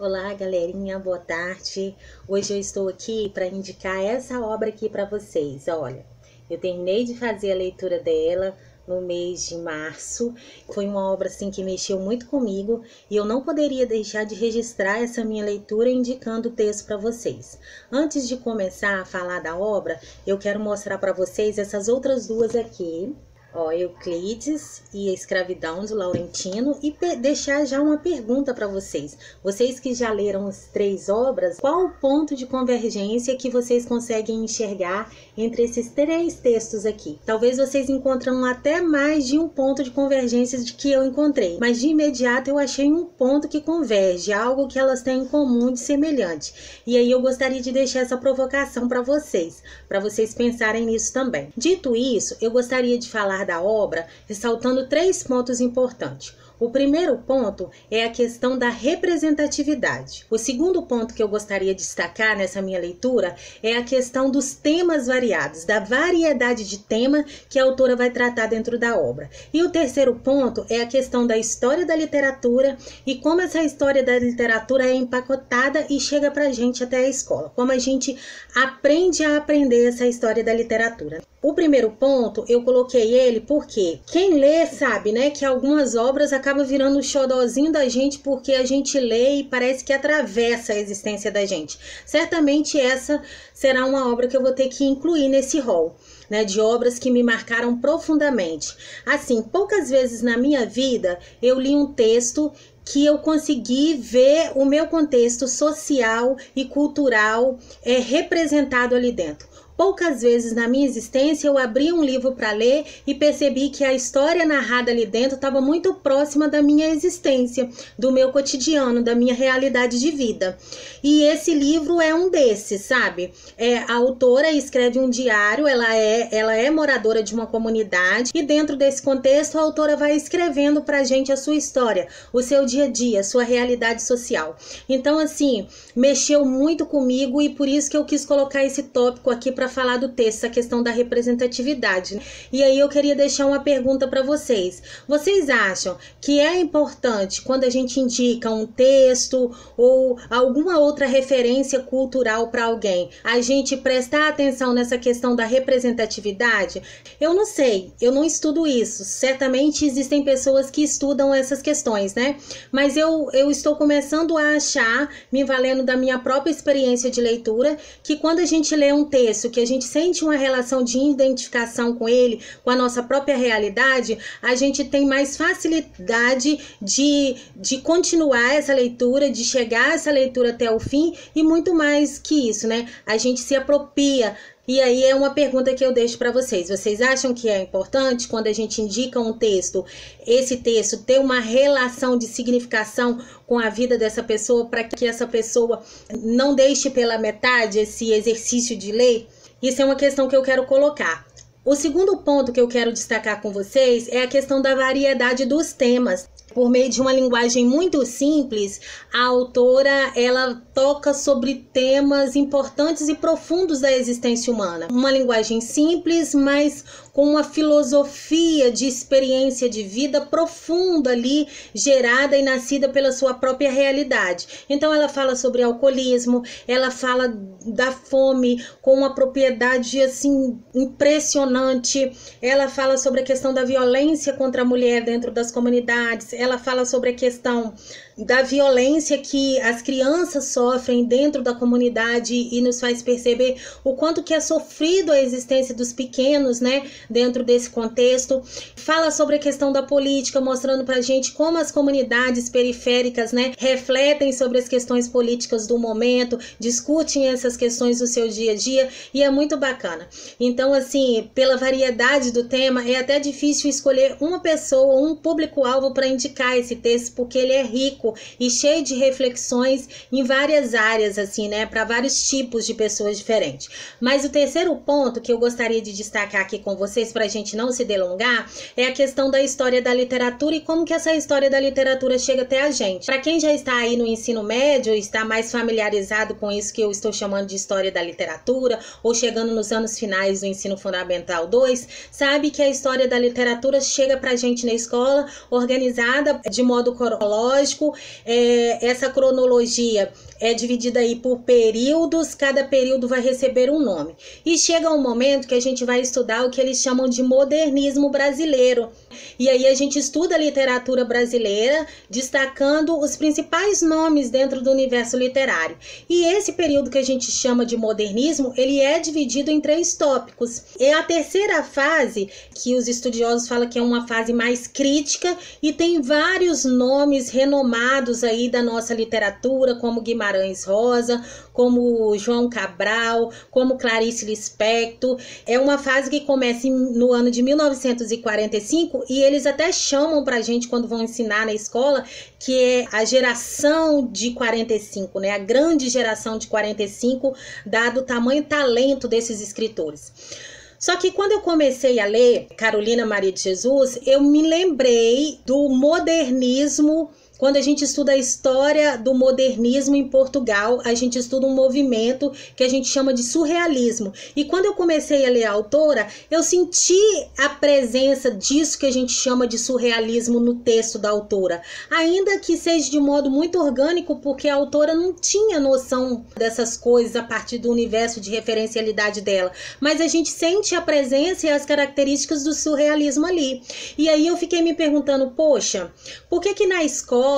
Olá, galerinha, boa tarde. Hoje eu estou aqui para indicar essa obra aqui para vocês. Olha, eu terminei de fazer a leitura dela no mês de março. Foi uma obra assim que mexeu muito comigo e eu não poderia deixar de registrar essa minha leitura indicando o texto para vocês. Antes de começar a falar da obra, eu quero mostrar para vocês essas outras duas aqui. Ó, Euclides e a Escravidão, do Laurentino, e deixar já uma pergunta para vocês. Vocês que já leram as três obras, qual o ponto de convergência que vocês conseguem enxergar entre esses três textos aqui? Talvez vocês encontrem até mais de um ponto de convergência de que eu encontrei, mas de imediato eu achei um ponto que converge, algo que elas têm em comum de semelhante. E aí eu gostaria de deixar essa provocação para vocês pensarem nisso também. Dito isso, eu gostaria de falar da obra, ressaltando três pontos importantes. O primeiro ponto é a questão da representatividade. O segundo ponto que eu gostaria de destacar nessa minha leitura é a questão dos temas variados, da variedade de tema que a autora vai tratar dentro da obra. E o terceiro ponto é a questão da história da literatura e como essa história da literatura é empacotada e chega pra gente até a escola. Como a gente aprende a aprender essa história da literatura. O primeiro ponto, eu coloquei ele porque quem lê sabe, né, que algumas obras acabam virando o xodózinho da gente porque a gente lê e parece que atravessa a existência da gente. Certamente essa será uma obra que eu vou ter que incluir nesse rol, né, de obras que me marcaram profundamente. Assim, poucas vezes na minha vida eu li um texto que eu consegui ver o meu contexto social e cultural representado ali dentro. Poucas vezes na minha existência eu abri um livro para ler e percebi que a história narrada ali dentro estava muito próxima da minha existência, do meu cotidiano, da minha realidade de vida. E esse livro é um desses, sabe? A autora escreve um diário, ela é moradora de uma comunidade e dentro desse contexto a autora vai escrevendo pra gente a sua história, o seu dia a dia, a sua realidade social. Então, assim, mexeu muito comigo e por isso que eu quis colocar esse tópico aqui para falar do texto, essa questão da representatividade. E aí eu queria deixar uma pergunta para vocês. Vocês acham que é importante quando a gente indica um texto ou alguma outra referência cultural para alguém, a gente prestar atenção nessa questão da representatividade? Eu não sei, eu não estudo isso. Certamente existem pessoas que estudam essas questões, né? Mas eu estou começando a achar, me valendo da minha própria experiência de leitura, que quando a gente lê um texto que a gente sente uma relação de identificação com ele, com a nossa própria realidade, a gente tem mais facilidade de continuar essa leitura, de chegar essa leitura até o fim e muito mais que isso, né? A gente se apropria. E aí é uma pergunta que eu deixo para vocês. Vocês acham que é importante quando a gente indica um texto, esse texto ter uma relação de significação com a vida dessa pessoa para que essa pessoa não deixe pela metade esse exercício de ler? Isso é uma questão que eu quero colocar. O segundo ponto que eu quero destacar com vocês é a questão da variedade dos temas. Por meio de uma linguagem muito simples, a autora ela toca sobre temas importantes e profundos da existência humana. Uma linguagem simples, mas com uma filosofia de experiência de vida profunda ali, gerada e nascida pela sua própria realidade. Então ela fala sobre alcoolismo, ela fala da fome com uma propriedade assim impressionante, ela fala sobre a questão da violência contra a mulher dentro das comunidades, ela fala sobre a questão da violência que as crianças sofrem dentro da comunidade e nos faz perceber o quanto que é sofrido a existência dos pequenos, né, dentro desse contexto. Fala sobre a questão da política, mostrando pra gente como as comunidades periféricas, né, refletem sobre as questões políticas do momento, discutem essas questões do seu dia a dia e é muito bacana. Então, assim, pela variedade do tema, é até difícil escolher uma pessoa, um público-alvo para indicar esse texto, porque ele é rico e cheio de reflexões em várias áreas, assim, né, para vários tipos de pessoas diferentes. Mas o terceiro ponto que eu gostaria de destacar aqui com vocês, para a gente não se delongar, é a questão da história da literatura e como que essa história da literatura chega até a gente. Para quem já está aí no ensino médio, está mais familiarizado com isso que eu estou chamando de história da literatura, ou chegando nos anos finais do ensino fundamental 2, sabe que a história da literatura chega para a gente na escola organizada ordenada de modo cronológico. Essa cronologia é dividida aí por períodos, cada período vai receber um nome. E chega um momento que a gente vai estudar o que eles chamam de modernismo brasileiro. E aí a gente estuda a literatura brasileira, destacando os principais nomes dentro do universo literário. E esse período que a gente chama de modernismo, ele é dividido em 3 tópicos. É a terceira fase, que os estudiosos falam que é uma fase mais crítica, e tem vários nomes renomados aí da nossa literatura, como Guimarães Rosa, como João Cabral, como Clarice Lispector. É uma fase que começa no ano de 1945, e eles até chamam pra gente, quando vão ensinar na escola, que é a geração de 45, né? A grande geração de 45, dado o tamanho e talento desses escritores. Só que quando eu comecei a ler Carolina Maria de Jesus, eu me lembrei do modernismo. Quando a gente estuda a história do modernismo em Portugal, a gente estuda um movimento que a gente chama de surrealismo. E quando eu comecei a ler a autora, eu senti a presença disso que a gente chama de surrealismo no texto da autora. Ainda que seja de modo muito orgânico, porque a autora não tinha noção dessas coisas a partir do universo de referencialidade dela. Mas a gente sente a presença e as características do surrealismo ali. E aí eu fiquei me perguntando, poxa, por que na escola,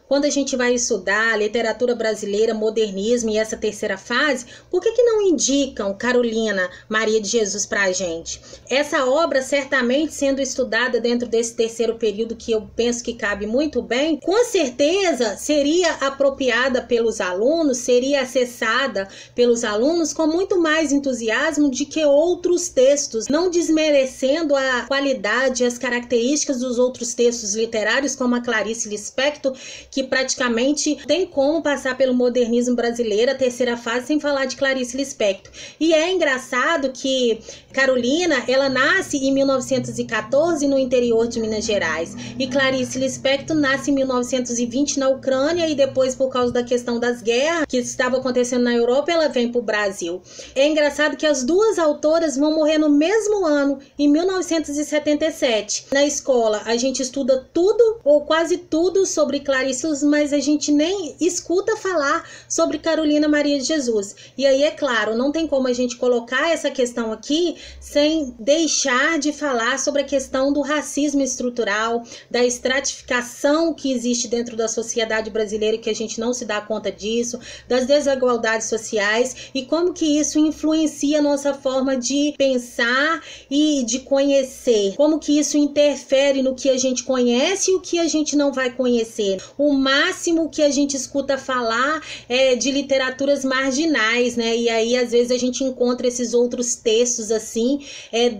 quando a gente vai estudar literatura brasileira, modernismo e essa terceira fase, por que não indicam Carolina Maria de Jesus para a gente? Essa obra, certamente sendo estudada dentro desse terceiro período, que eu penso que cabe muito bem, com certeza seria apropriada pelos alunos, seria acessada pelos alunos com muito mais entusiasmo do que outros textos, não desmerecendo a qualidade e as características dos outros textos literários, como a Clarice Lispector, que praticamente tem como passar pelo modernismo brasileiro, a terceira fase, sem falar de Clarice Lispector. E é engraçado que Carolina, ela nasce em 1914 no interior de Minas Gerais, e Clarice Lispector nasce em 1920 na Ucrânia, e depois, por causa da questão das guerras que estavam acontecendo na Europa, ela vem para o Brasil. É engraçado que as duas autoras vão morrer no mesmo ano, em 1977. Na escola, a gente estuda tudo, ou quase tudo, sobre Clarice, mas a gente nem escuta falar sobre Carolina Maria de Jesus. E aí, é claro, não tem como a gente colocar essa questão aqui sem deixar de falar sobre a questão do racismo estrutural, da estratificação que existe dentro da sociedade brasileira, que a gente não se dá conta disso, das desigualdades sociais, e como que isso influencia a nossa forma de pensar e de conhecer, como que isso interfere no que a gente conhece e o que a gente não vai conhecer. O máximo que a gente escuta falar é de literaturas marginais, né? E aí, às vezes, a gente encontra esses outros textos, assim,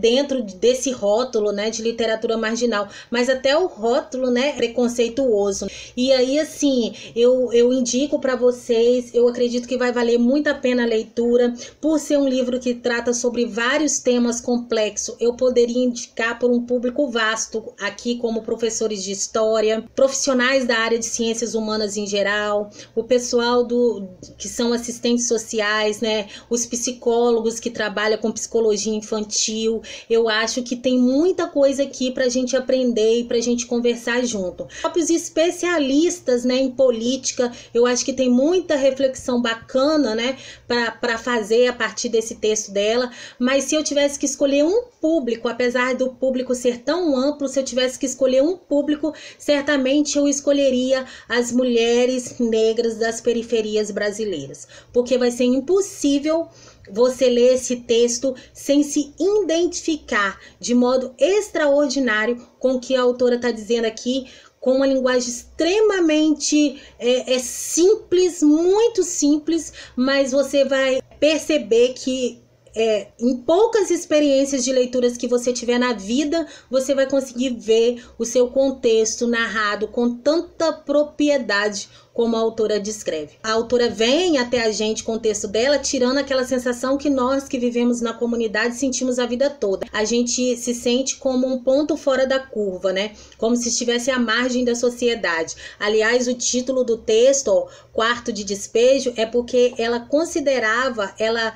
dentro desse rótulo, né, de literatura marginal. Mas até o rótulo, né, é preconceituoso. E aí, assim, eu indico para vocês, eu acredito que vai valer muito a pena a leitura, por ser um livro que trata sobre vários temas complexos. Eu poderia indicar por um público vasto, aqui como professores de história, profissionais da área de ciências humanas em geral, o pessoal que são assistentes sociais, né, os psicólogos que trabalham com psicologia infantil. Eu acho que tem muita coisa aqui para a gente aprender e para a gente conversar junto. Os próprios especialistas, né, em política, eu acho que tem muita reflexão bacana, né, para fazer a partir desse texto dela. Mas se eu tivesse que escolher um público, apesar do público ser tão amplo, se eu tivesse que escolher um público, certamente eu escolheria as mulheres negras das periferias brasileiras, porque vai ser impossível você ler esse texto sem se identificar de modo extraordinário com o que a autora está dizendo aqui, com uma linguagem extremamente simples, muito simples, mas você vai perceber que em poucas experiências de leituras que você tiver na vida, você vai conseguir ver o seu contexto narrado com tanta propriedade como a autora descreve. A autora vem até a gente com o texto dela, tirando aquela sensação que nós que vivemos na comunidade sentimos a vida toda. A gente se sente como um ponto fora da curva, né? Como se estivesse à margem da sociedade. Aliás, o título do texto, Quarto de Despejo, é porque ela considerava, ela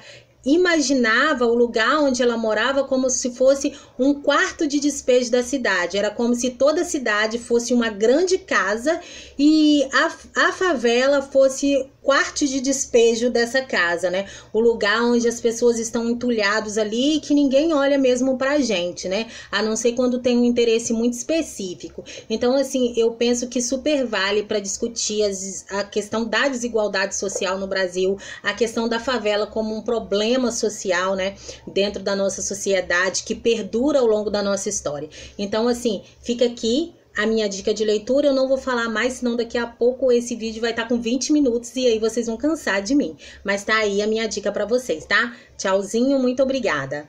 imaginava o lugar onde ela morava como se fosse um quarto de despejo da cidade. Era como se toda a cidade fosse uma grande casa e a favela fosse quarto de despejo dessa casa, né? O lugar onde as pessoas estão entulhados ali e que ninguém olha mesmo pra gente, né? A não ser quando tem um interesse muito específico. Então, assim, eu penso que super vale para discutir a questão da desigualdade social no Brasil, a questão da favela como um problema social, né? Dentro da nossa sociedade que perdura ao longo da nossa história. Então, assim, fica aqui a minha dica de leitura. Eu não vou falar mais, senão daqui a pouco esse vídeo vai estar com 20 minutos e aí vocês vão cansar de mim. Mas tá aí a minha dica para vocês, tá? Tchauzinho, muito obrigada.